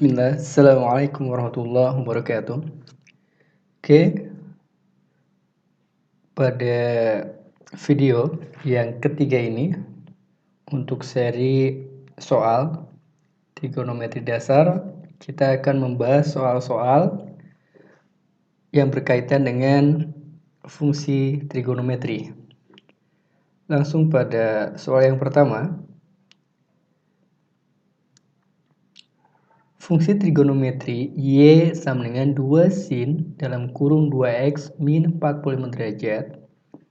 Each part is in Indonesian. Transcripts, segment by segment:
Bismillah, Assalamualaikum warahmatullahi wabarakatuh. Oke, pada video yang ketiga ini untuk seri soal trigonometri dasar, kita akan membahas soal-soal yang berkaitan dengan fungsi trigonometri. Langsung pada soal yang pertama. Fungsi trigonometri Y sama dengan 2 sin dalam kurung 2x min 45 derajat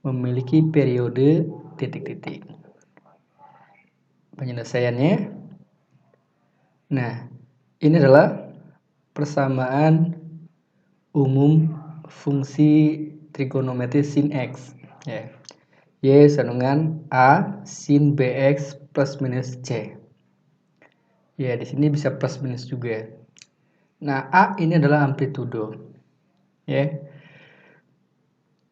memiliki periode titik-titik. Penyelesaiannya. Nah, ini adalah persamaan umum fungsi trigonometri sin x. Ya. Y sama dengan A sin bx plus minus c. Ya, di sini bisa plus minus juga. Nah, A ini adalah amplitudo. Ya.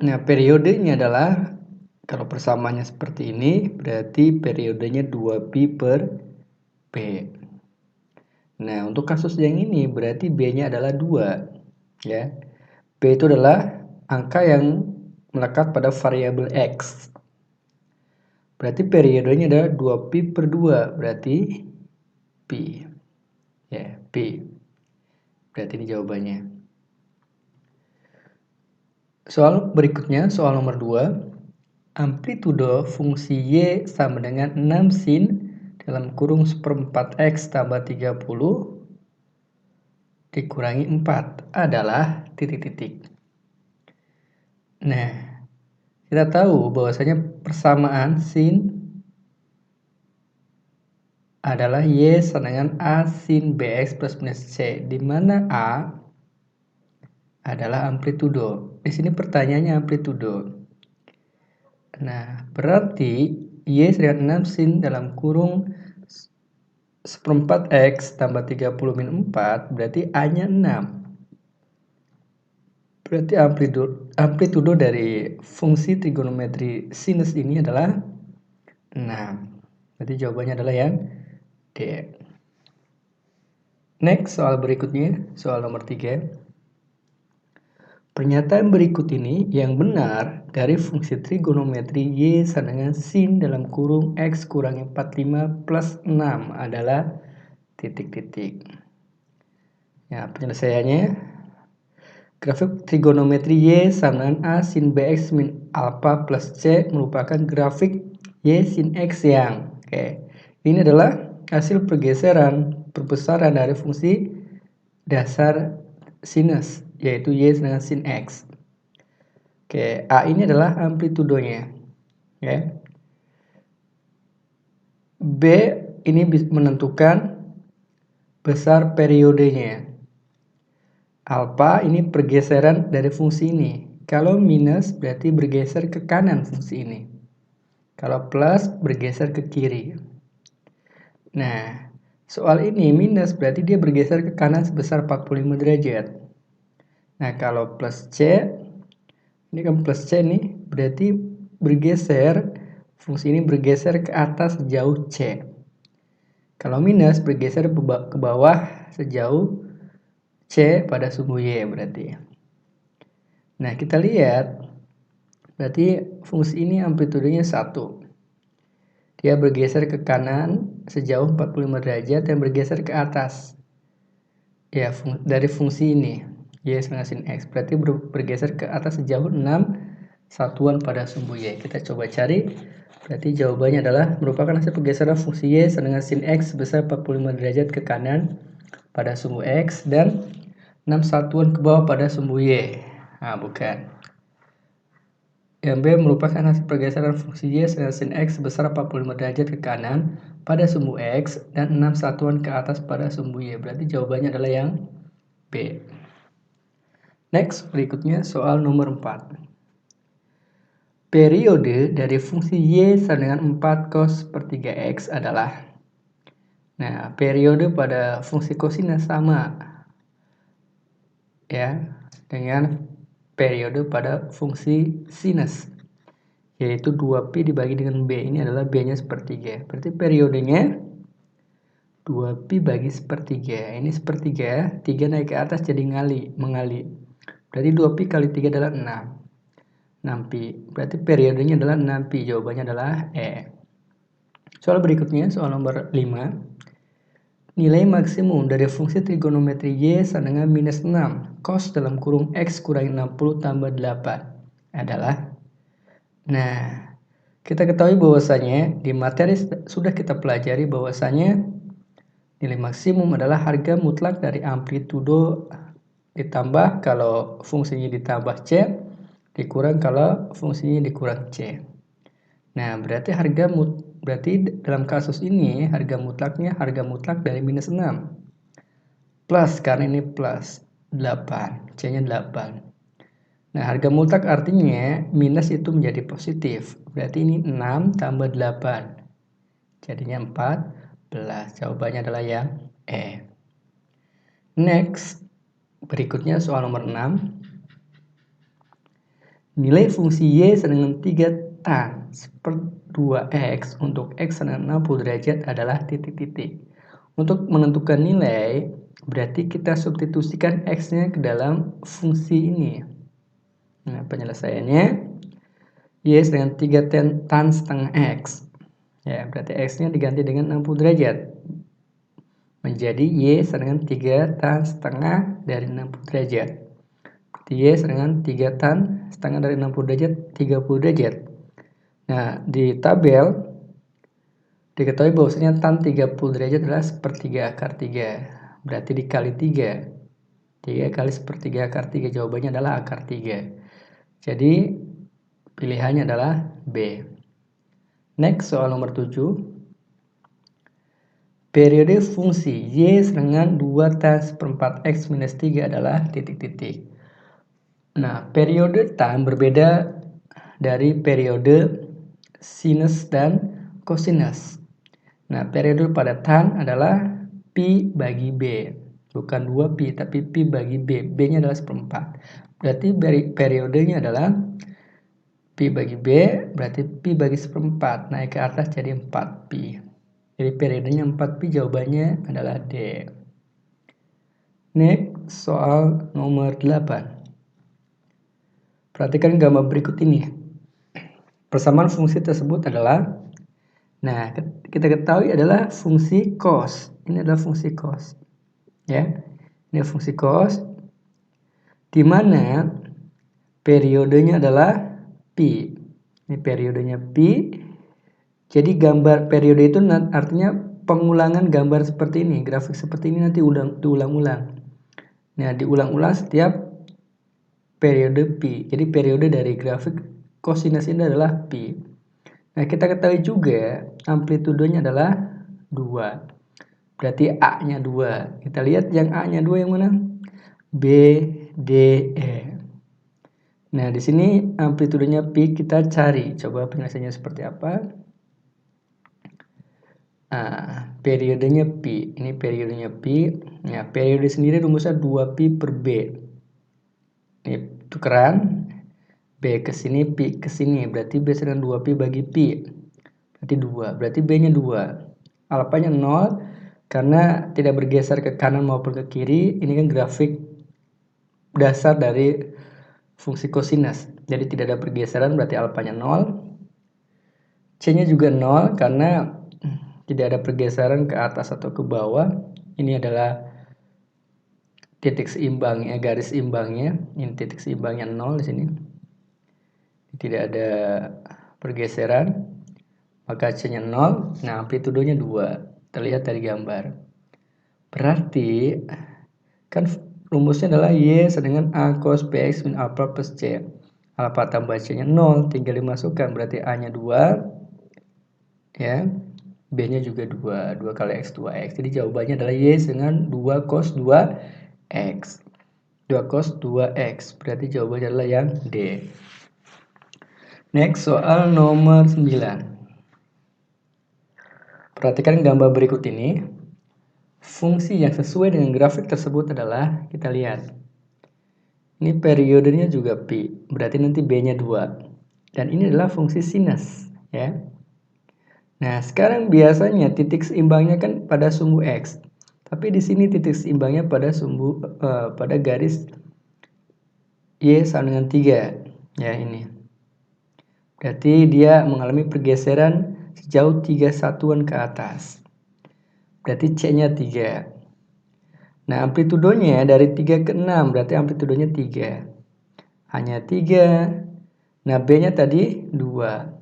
Nah, periodenya adalah, kalau persamaannya seperti ini, berarti periodenya 2pi per P. Nah, untuk kasus yang ini, berarti B-nya adalah 2. Ya. P itu adalah angka yang melekat pada variabel X. Berarti periodenya adalah 2pi per 2, berarti Pi. Ya, Pi. Berarti ini jawabannya. Soal berikutnya, soal nomor 2. Amplitudo fungsi Y sama dengan 6 sin dalam kurung 1/4 X tambah 30 dikurangi 4 adalah titik-titik. Nah, kita tahu bahwasanya persamaan sin adalah Y sama dengan A sin BX plus minus C, di mana A adalah amplitudo. Di sini pertanyaannya amplitudo. Nah, berarti Y sama dengan 6 sin dalam kurung 1/4 X tambah 30 min 4, berarti A-nya 6. Berarti amplitudo dari fungsi trigonometri sinus ini adalah 6. Berarti jawabannya adalah yang D. Next, soal berikutnya, soal nomor 3. Pernyataan berikut ini yang benar dari fungsi trigonometri Y sama dengan sin dalam kurung X kurangi 45 plus 6 adalah titik-titik. Ya, penyelesaiannya. Grafik trigonometri Y sama dengan A sin BX min alpha plus C merupakan grafik Y sin X yang. Ini adalah hasil pergeseran perbesaran dari fungsi dasar sinus, yaitu Y dengan sin X. A ini adalah amplitudonya. B ini menentukan besar periodenya. Alpha ini pergeseran dari fungsi ini. Kalau minus berarti bergeser ke kanan fungsi ini. Kalau plus bergeser ke kiri. Nah, soal ini minus berarti dia bergeser ke kanan sebesar 45 derajat. Nah, kalau plus C, ini kan plus C nih, berarti bergeser, fungsi ini bergeser ke atas sejauh C. Kalau minus bergeser ke bawah sejauh C pada sumbu Y berarti. Nah, kita lihat, berarti fungsi ini amplitudenya 1. Dia bergeser ke kanan sejauh 45 derajat dan bergeser ke atas. Ya, dari fungsi ini, Y sama sin X. Berarti bergeser ke atas sejauh 6 satuan pada sumbu Y. Kita coba cari. Berarti jawabannya adalah merupakan hasil pergeseran fungsi Y sama dengan sin X sebesar 45 derajat ke kanan pada sumbu X dan 6 satuan ke bawah pada sumbu Y. Nah, bukan. Yang B merupakan hasil pergeseran fungsi Y dengan sin X sebesar 45 derajat ke kanan pada sumbu X dan 6 satuan ke atas pada sumbu Y. Berarti jawabannya adalah yang B. Next, berikutnya soal nomor 4. Periode dari fungsi Y sama dengan 4 cos per 3X adalah. Nah, periode pada fungsi kosinus sama ya dengan periode pada fungsi sinus, yaitu 2pi dibagi dengan B. Ini adalah B-nya sepertiga. Berarti periodenya 2pi bagi sepertiga. Ini sepertiga, 3 naik ke atas jadi mengali. Berarti 2pi kali 3 adalah 6. 6pi. Berarti periodenya adalah 6pi. Jawabannya adalah E. Soal berikutnya, soal nomor 5. Nilai maksimum dari fungsi trigonometri Y sama dengan minus 6 cos dalam kurung X kurangi 60 tambah 8 adalah. Nah, kita ketahui bahwasanya di materi sudah kita pelajari bahwasanya nilai maksimum adalah harga mutlak dari amplitudo ditambah kalau fungsinya ditambah C, dikurang kalau fungsinya dikurang C. Nah, berarti dalam kasus ini harga mutlak dari minus 6. Plus, karena ini plus 8, C-nya 8. Nah, harga mutlak artinya minus itu menjadi positif. Berarti ini 6 tambah 8. Jadinya 14. Jawabannya adalah yang E. Next, berikutnya soal nomor 6. Nilai fungsi Y sama dengan 3 tan per 2X untuk X sama dengan 60 derajat adalah titik-titik. Untuk menentukan nilai, berarti kita substitusikan X-nya ke dalam fungsi ini. Nah, penyelesaiannya Y dengan 3 tan setengah X. Ya, berarti X-nya diganti dengan 60 derajat. Menjadi Y sama dengan 3 tan setengah dari 60 derajat. Berarti Y sama dengan 3 tan setengah dari 60 derajat, 30 derajat. Nah, di tabel diketahui bahwasanya tan 30 derajat adalah sepertiga akar 3. Berarti dikali 3. 3 kali sepertiga akar 3. Jawabannya adalah akar 3. Jadi, pilihannya adalah B. Next, soal nomor 7. Periode fungsi Y dengan 2 tan seperempat X minus 3 adalah titik-titik. Nah, periode tan berbeda dari periode sinus dan kosinus. Nah, periode pada tan adalah pi bagi B. Bukan 2pi, tapi pi bagi B. B-nya adalah seperempat. Berarti periodenya adalah pi bagi B, berarti pi bagi seperempat. Naik ke atas jadi 4pi. Jadi periodenya 4pi, jawabannya adalah D. Next, soal nomor 8. Perhatikan gambar berikut ini. Persamaan fungsi tersebut adalah, nah, kita ketahui adalah fungsi cos. Ini adalah fungsi cos. Ya. Ini fungsi cos di mana periodenya adalah pi. Ini periodenya pi. Jadi gambar periode itu artinya pengulangan gambar seperti ini, grafik seperti ini nanti diulang-ulang. Nah, diulang-ulang setiap periode pi. Jadi periode dari grafik kosinus ini adalah pi. Nah, kita ketahui juga amplitudenya adalah 2. Berarti A-nya 2. Kita lihat yang A-nya 2 yang mana? B, D, E. Nah, di sini amplitudenya pi kita cari. Coba penyelesaiannya seperti apa? Nah, periodenya pi. Ini periodenya pi. Nah, periode sendiri rumusnya 2pi per B. Ini tukeran. B ke sini, pi ke sini. Berarti B sama 2pi bagi pi. Berarti 2. Berarti B-nya 2. Alfanya 0. Karena tidak bergeser ke kanan maupun ke kiri. Ini kan grafik dasar dari fungsi kosinus. Jadi tidak ada pergeseran, berarti alfanya 0. C-nya juga 0 karena tidak ada pergeseran ke atas atau ke bawah. Ini adalah titik seimbangnya, garis seimbangnya. Ini titik seimbangnya 0 di sini. Tidak ada pergeseran. Maka C-nya 0. Nah, amplitudenya 2. Terlihat dari gambar. Berarti kan rumusnya adalah Y sama dengan A cos Px min alpha plus C. Alpha tambah C-nya 0. Tinggal dimasukkan. Berarti A-nya 2. Ya. B-nya juga 2. 2 kali X, 2X. Jadi jawabannya adalah Y dengan 2 cos 2X. 2 cos 2X. Berarti jawabannya adalah yang D. Next, soal nomor 9. Perhatikan gambar berikut ini. Fungsi yang sesuai dengan grafik tersebut adalah, kita lihat. Ini periodenya juga pi. Berarti nanti B-nya 2. Dan ini adalah fungsi sinus. Ya. Nah, sekarang biasanya titik seimbangnya kan pada sumbu X. Tapi di sini titik seimbangnya pada pada garis Y sama dengan 3. Ya, ini. Berarti dia mengalami pergeseran sejauh 3 satuan ke atas. Berarti C-nya 3. Nah, amplitudonya dari 3 ke 6, berarti amplitudonya 3. Hanya 3. Nah, B-nya tadi 2.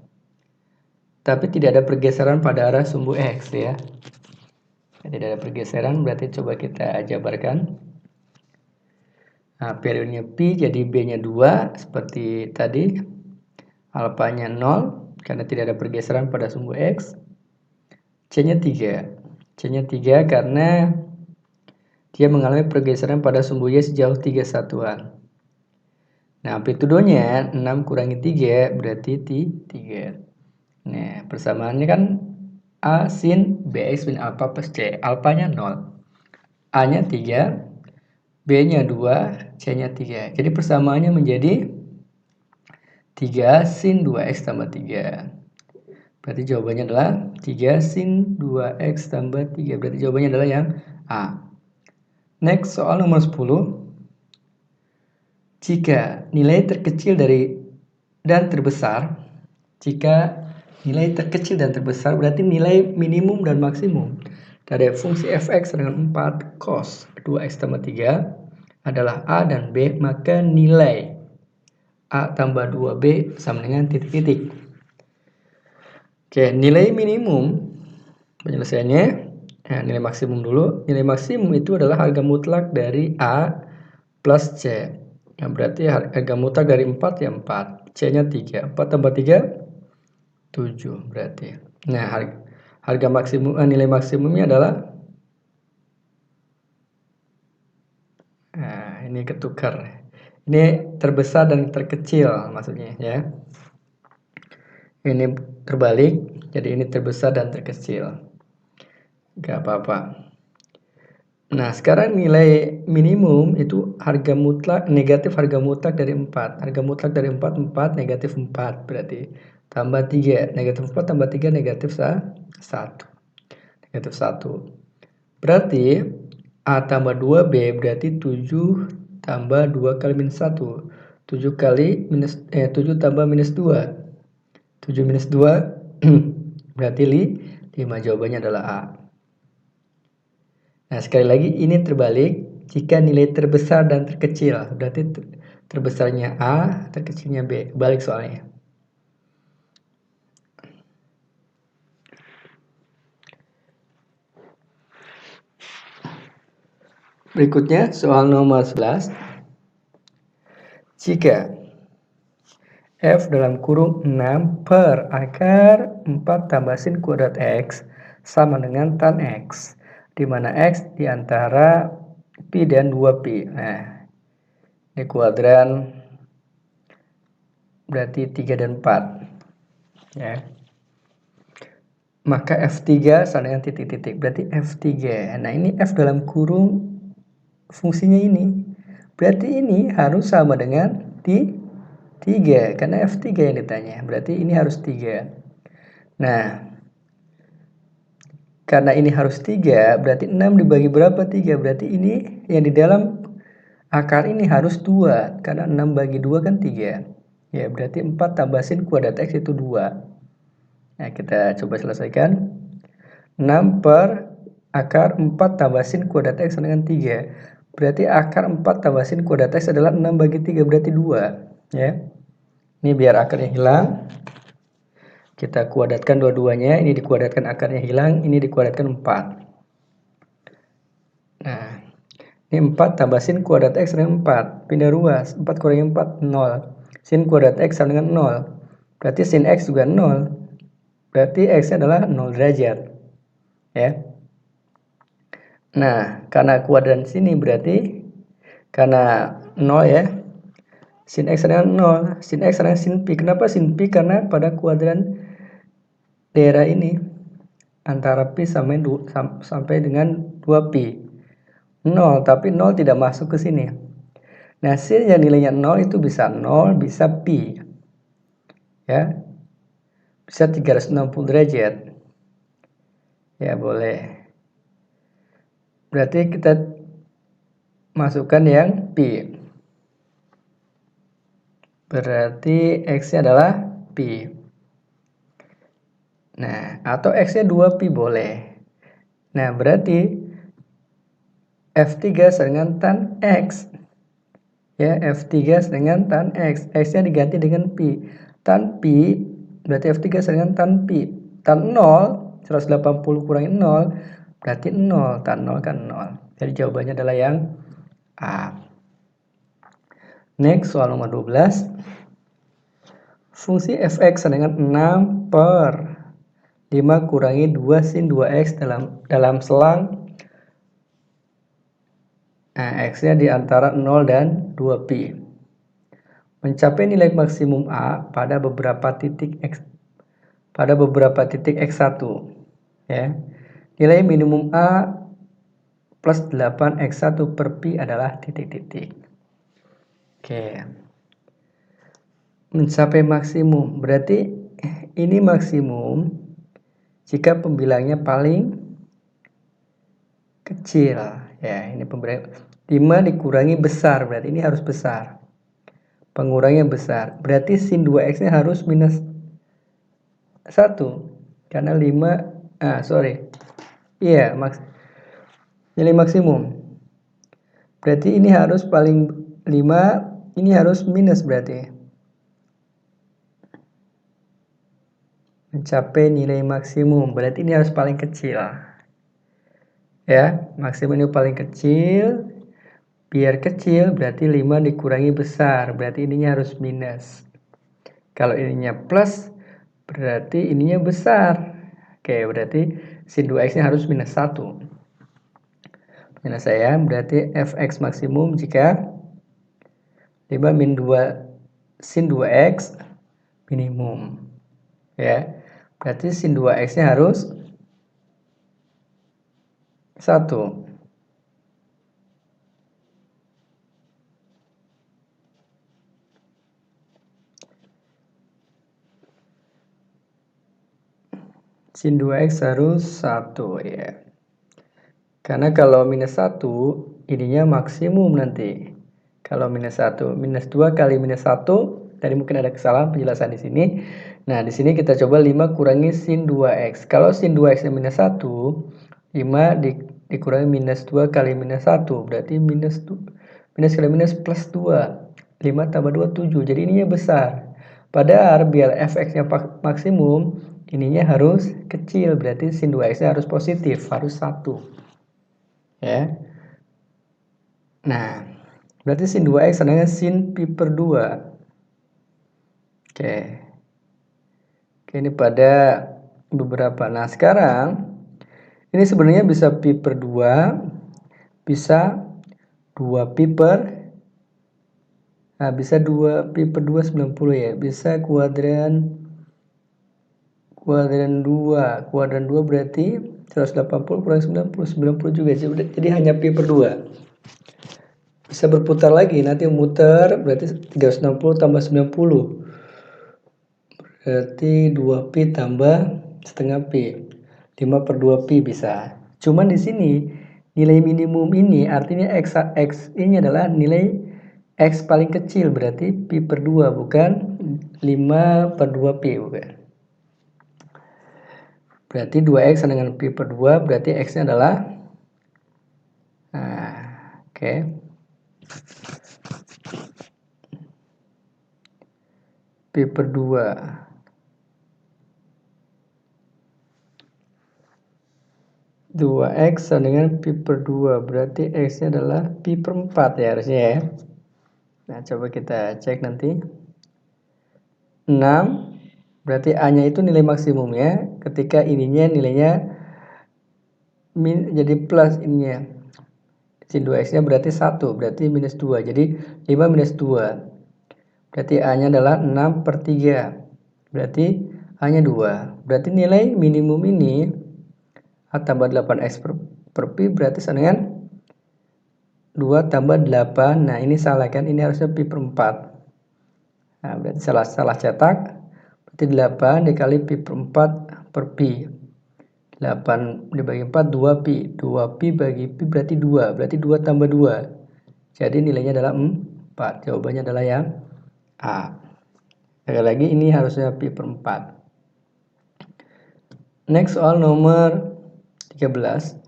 Tapi tidak ada pergeseran pada arah sumbu X ya. Tidak ada pergeseran, berarti coba kita jabarkan. Nah, periodenya pi, jadi B-nya 2, seperti tadi. Alfanya 0, karena tidak ada pergeseran pada sumbu X. C-nya 3. C-nya 3 karena dia mengalami pergeseran pada sumbu Y sejauh 3 satuan. Nah, amplitudonya 6 kurangi 3 berarti 3. Nah, persamaannya kan A sin BX min alfa plus C. Alfanya 0. A-nya 3, B-nya 2, C-nya 3. Jadi persamaannya menjadi 3 sin 2X tambah 3. Berarti jawabannya adalah 3 sin 2X tambah 3. Berarti jawabannya adalah yang A. Next, soal nomor 10. Jika nilai terkecil dan terbesar, berarti nilai minimum dan maksimum dari fungsi fx dengan 4 cos 2x tambah 3 adalah A dan B, maka nilai A tambah 2B sama dengan titik-titik. Oke, nilai minimum penyelesaiannya, nilai maksimum dulu. Nilai maksimum itu adalah harga mutlak dari A plus C. Nah, berarti harga mutlak dari 4 ya 4. C-nya 3. 4 tambah 3, 7 berarti. Nah, harga maksimum, nilai maksimumnya adalah, nah, ini ketukar. Ini terbesar dan terkecil maksudnya ya. Ini terbalik, jadi ini terbesar dan terkecil. Gak apa-apa. Nah, sekarang nilai minimum itu harga mutlak, negatif harga mutlak dari 4. Harga mutlak dari 4, 4, negatif 4 berarti. Tambah 3, negatif 4 tambah 3, negatif 1. Negatif 1. Berarti A tambah 2B berarti 7 tambah 2 kali minus 1. 7 tambah minus 2. 7 minus 2 berarti 5. Jawabannya adalah A. Nah, sekali lagi ini terbalik. Jika nilai terbesar dan terkecil, berarti terbesarnya A, terkecilnya B. Balik soalnya. Berikutnya soal nomor 11. Jika F dalam kurung 6 per akar 4 tambah sin kuadrat X sama dengan tan X, di mana X diantara pi dan 2pi. Nah, ini kuadran berarti 3 dan 4 ya. Maka F3 sama dengan titik-titik, berarti F3. Nah, ini F dalam kurung fungsinya ini, berarti ini harus sama dengan 3, karena F3 yang ditanya, berarti ini harus 3. Nah, karena ini harus 3, berarti 6 dibagi berapa? 3, berarti ini yang di dalam akar ini harus 2, karena 6 bagi 2 kan 3. Ya, berarti 4 tambah sin kuadrat X itu 2. Nah, kita coba selesaikan. 6 per akar 4 tambah sin kuadrat X sama dengan 3. Berarti akar 4 tambah sin kuadrat X adalah 6 bagi 3, berarti 2. Ya. Ini biar akarnya hilang. Kita kuadratkan dua-duanya. Ini dikuadratkan akarnya hilang. Ini dikuadratkan 4. Nah, ini 4 tambah sin kuadrat X dengan 4. Pindah ruas. 4 kurangi 4, 0. Sin kuadrat X sama dengan 0. Berarti sin X juga 0. Berarti X-nya adalah 0 derajat. Ya. Nah, karena kuadran sini berarti karena 0 ya. Sin X adalah 0. Sin X adalah sin pi. Kenapa sin pi? Karena pada kuadran daerah ini antara pi sampai dengan 2pi. 0, tapi 0 tidak masuk ke sini. Nah, sin yang nilainya 0 itu bisa 0, bisa pi. Ya. Bisa 360 derajat. Ya boleh. Berarti kita masukkan yang pi. Berarti X-nya adalah pi. Nah, atau X-nya 2pi boleh. Nah, berarti F3 dengan tan X. Ya, F3 dengan tan X. X-nya diganti dengan pi. Tan pi, berarti F3 dengan tan pi. Tan 0, 180 kurangi 0, berarti 0. Tan 0 kan 0. Jadi jawabannya adalah yang A. Next, soal nomor 12. Fungsi fx dengan 6 per 5 kurangi 2 sin 2x dalam selang x-nya di antara 0 dan 2pi. Mencapai nilai maksimum A pada beberapa titik x1. Ya. Nilai minimum A plus 8x1 per pi adalah titik-titik. Oke. Mencapai maksimum, berarti ini maksimum jika pembilangnya paling kecil. Ya, ini pembilang 5 dikurangi besar, berarti ini harus besar. Pengurangnya besar, berarti sin 2x-nya harus minus 1. Karena 5, iya, nilai maksimum. Berarti ini harus paling 5, ini harus minus berarti. Mencapai nilai maksimum, berarti ini harus paling kecil. Ya, maksimum ini paling kecil. Biar kecil, berarti 5 dikurangi besar, berarti ininya harus minus. Kalau ininya plus, berarti ininya besar. Oke, berarti sin 2x-nya harus minus 1. Penyelesaian berarti fx maksimum jika 5 min 2 sin 2x minimum. Ya, berarti sin 2x-nya harus 1. Sin 2x harus 1 ya. Karena kalau minus 1, ininya maksimum nanti. Kalau minus 1, minus 2 kali minus 1, tadi mungkin ada kesalahan penjelasan di sini. Nah, di sini kita coba 5 kurangi sin 2x. Kalau sin 2x-nya minus 1, 5 dikurangi minus 2 kali minus 1, berarti minus kali minus plus 2. 5 tambah 2, 7. Jadi ininya besar. Padahal biar fx-nya maksimum, ininya harus kecil, berarti sin 2x-nya harus positif, harus 1. Ya. Nah, berarti sin 2x sama dengan sin pi per 2. Oke. Oke, ini pada beberapa. Nah, sekarang ini sebenarnya bisa pi per 2, bisa 2 pi per, nah bisa 2 pi per 2 90 ya, bisa kuadran 2. Kuadran 2 berarti 180 kurang 90 juga. Jadi hanya pi per 2. Bisa berputar lagi, nanti muter berarti 360 tambah 90. Berarti 2pi tambah setengah pi. 5 per 2pi bisa. Cuman di sini nilai minimum ini artinya x ini adalah nilai x paling kecil, berarti pi per 2 bukan 5 per 2pi bukan. Berarti 2x dengan pi per 2 berarti x-nya adalah oke. Pi per 2. 2x sama dengan pi per 2, berarti x-nya adalah pi per 4 ya harusnya ya. Nah, coba kita cek nanti. 6, berarti A-nya itu nilai maksimumnya, ketika ininya nilainya jadi plus ininya. Sin 2x-nya berarti 1, berarti minus 2, jadi 5 minus 2. Berarti A-nya adalah 6 per 3, berarti A-nya 2. Berarti nilai minimum ini A tambah 8x per pi berarti sama dengan 2 tambah 8. Nah, ini salah kan? Ini harusnya pi per 4. Nah, berarti salah cetak. Berarti 8 dikali pi per 4 per pi. 8 dibagi 4, 2pi. 2pi bagi pi berarti 2. Berarti 2 tambah 2. Jadi nilainya adalah 4. Jawabannya adalah yang A. Sekali lagi ini harusnya pi per 4. Next soal nomor 13.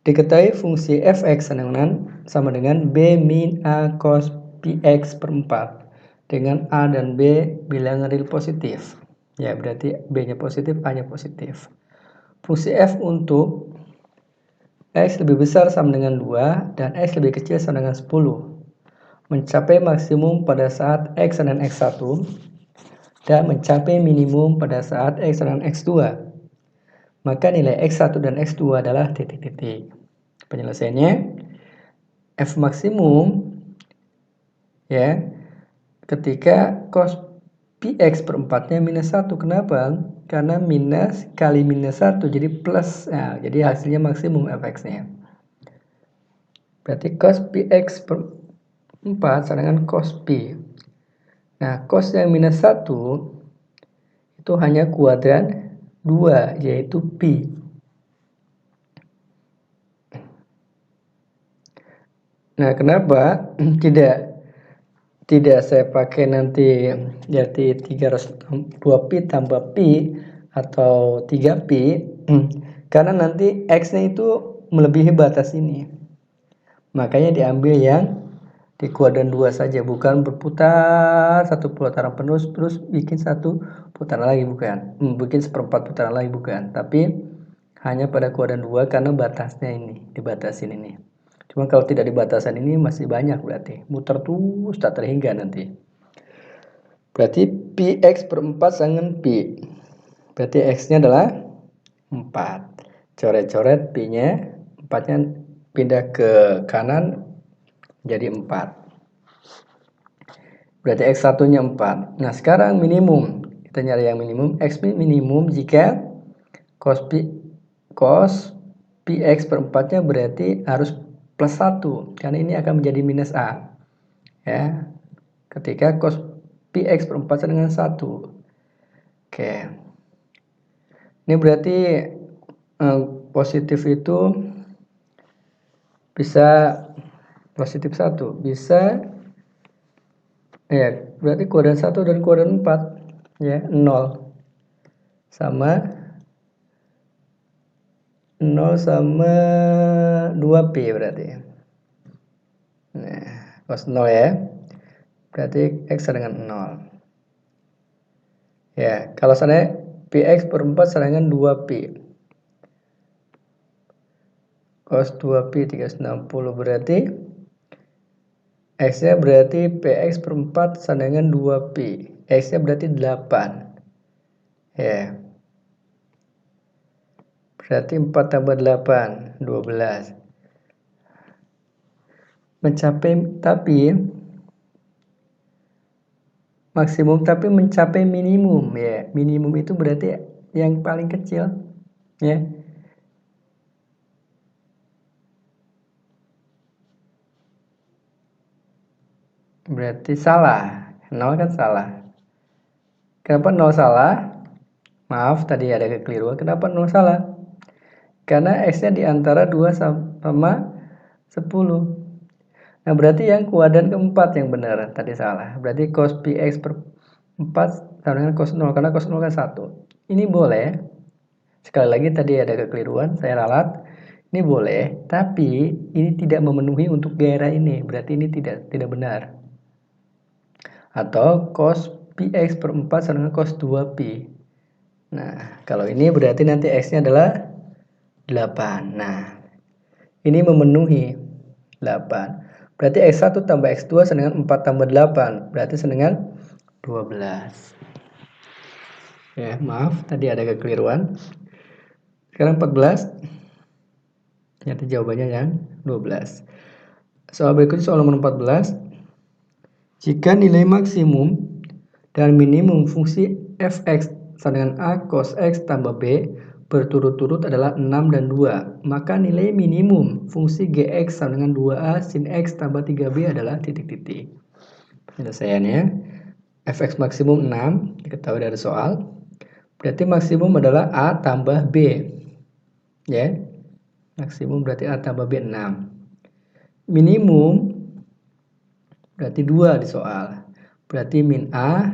Diketahui fungsi fx sama dengan b min a cos px per 4 dengan a dan b bilangan real positif. Ya, berarti b-nya positif, a-nya positif. Fungsi f untuk x lebih besar sama dengan 2 dan x lebih kecil sama dengan 10 mencapai maksimum pada saat x sama dengan x1 dan mencapai minimum pada saat x sama dengan x2. Maka nilai x1 dan x2 adalah titik-titik. Penyelesaiannya f maksimum ya ketika cos px per 4-nya minus 1. Kenapa? Karena minus kali minus 1 jadi plus. Nah, jadi hasilnya maksimum fx-nya. Berarti cos px per 4 sama dengan cos pi. Nah, cos yang minus 1 itu hanya kuadran 2, yaitu pi. Nah, kenapa tidak saya pakai nanti jadi 302 pi tambah pi atau 3 pi? Karena nanti x-nya itu melebihi batas ini. Makanya diambil yang di kuadran 2 saja, bukan berputar satu putaran penuh terus bikin satu putaran lagi, bukan. Bikin seperempat putaran lagi, bukan. Tapi hanya pada kuadran 2 karena batasnya ini, dibatasin ini. Cuma kalau tidak dibatasan ini masih banyak berarti. Muter terus tak terhingga nanti. Berarti px per 4 sama dengan pi. Berarti x-nya adalah 4. Coret-coret pi-nya, 4-nya pindah ke kanan jadi 4. Berarti x1-nya 4. Nah, sekarang minimum. Kita nyari yang minimum. X minimum jika cos px per 4-nya berarti harus plus 1. Karena ini akan menjadi minus a. Ya. Ketika cos px per 4 sama dengan 1. Oke. Ini berarti positif itu bisa positif 1. Bisa ya, berarti kuadran 1 dan kuadran 4 ya, 0 sama 2pi berarti. Nah, cos 0 ya. Berarti x sama dengan 0. Ya, kalau seandainya px per 4 sama dengan 2pi. Cos 2pi 360 berarti x-nya berarti px per 4 sama dengan 2pi. X-nya berarti 8. Ya. Berarti 4 tambah 8, 12. Mencapai, tapi maksimum tapi mencapai minimum ya. Minimum itu berarti yang paling kecil ya. Berarti salah. 0 kan salah. Kenapa 0 salah? Maaf, tadi ada kekeliruan. Kenapa 0 salah? Karena x-nya di antara 2 sama 10. Nah, berarti yang kuadran keempat yang benar. Tadi salah. Berarti cos px per 4 sama dengan cos 0. Karena cos 0 kan 1. Ini boleh. Sekali lagi tadi ada kekeliruan. Saya ralat. Ini boleh. Tapi ini tidak memenuhi untuk daerah ini. Berarti ini tidak benar. Atau cos px per 4 sama dengan cos 2pi. Nah, kalau ini berarti nanti x-nya adalah 8. Nah, ini memenuhi 8. Berarti x1 tambah x2 sama dengan 4 tambah 8. Berarti sama dengan 12. Ya, maaf, tadi ada kekeliruan. Sekarang 14. Ternyata jawabannya yang 12. Soal berikutnya soal nomor 14. Jika nilai maksimum dan minimum fungsi fx sama dengan a cos x tambah b berturut-turut adalah 6 dan 2. Maka nilai minimum fungsi gx sama dengan 2a sin x tambah 3b adalah titik-titik. Penyelesaiannya, fx maksimum 6, diketahui dari soal. Berarti maksimum adalah a tambah b. Ya. Maksimum berarti A tambah B 6. Minimum berarti 2 di soal. Berarti min A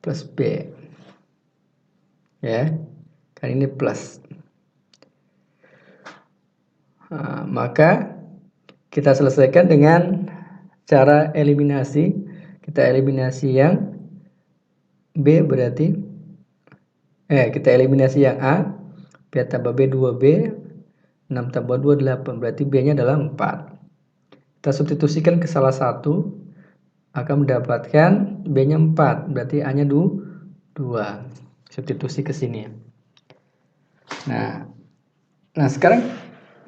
plus B. Ya. Kan ini plus. Nah, maka kita selesaikan dengan cara eliminasi. Kita eliminasi yang B berarti kita eliminasi yang A. B tambah B 2B. 6 tambah 2 8. Berarti B-nya adalah 4. Kita substitusikan ke salah satu. Akan mendapatkan B-nya 4. Berarti A-nya 2. Substitusi ke sini. Nah sekarang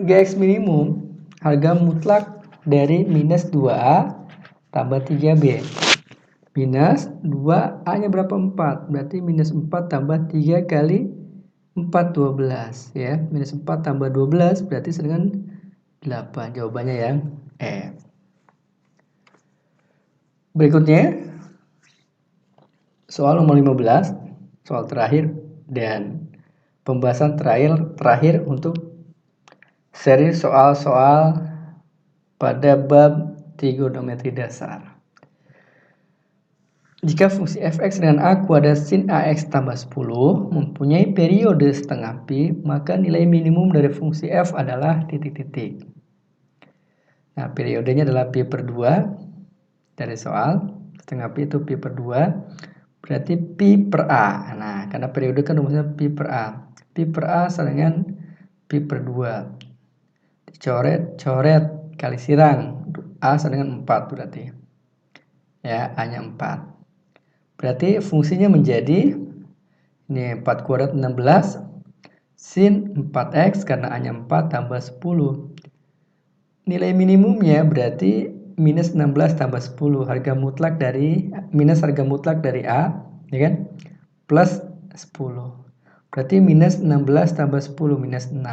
GX minimum harga mutlak dari minus 2A tambah 3B. Minus 2A-nya berapa? 4. Berarti minus 4 tambah 3 kali 4, 12. Ya. Minus 4 tambah 12 berarti dengan 8. Jawabannya yang E. Berikutnya, soal nomor 15. Soal terakhir dan pembahasan terakhir untuk seri soal-soal pada bab trigonometri dasar. Jika fungsi fx dengan a kuadrat sin ax tambah 10 mempunyai periode setengah pi, maka nilai minimum dari fungsi f adalah titik-titik. Nah, periodenya adalah pi per 2 dari soal. Setengah pi itu pi per 2, berarti pi per a. Nah, karena periode kan rumusnya pi per a. Pi per a sama dengan pi per 2. Dicoret, kali sirang. A sama dengan 4 berarti. Ya, A-nya 4. Berarti fungsinya menjadi ini 4 kuadrat 16 sin 4x karena A-nya 4 tambah 10. Nilai minimumnya berarti minus 16 tambah 10. Harga mutlak dari minus harga mutlak dari A, ya kan? Plus 10. Berarti minus 16 tambah 10 minus 6.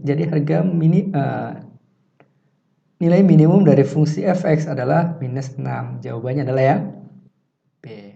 Jadi harga nilai minimum dari fungsi fx adalah minus 6. Jawabannya adalah yang B.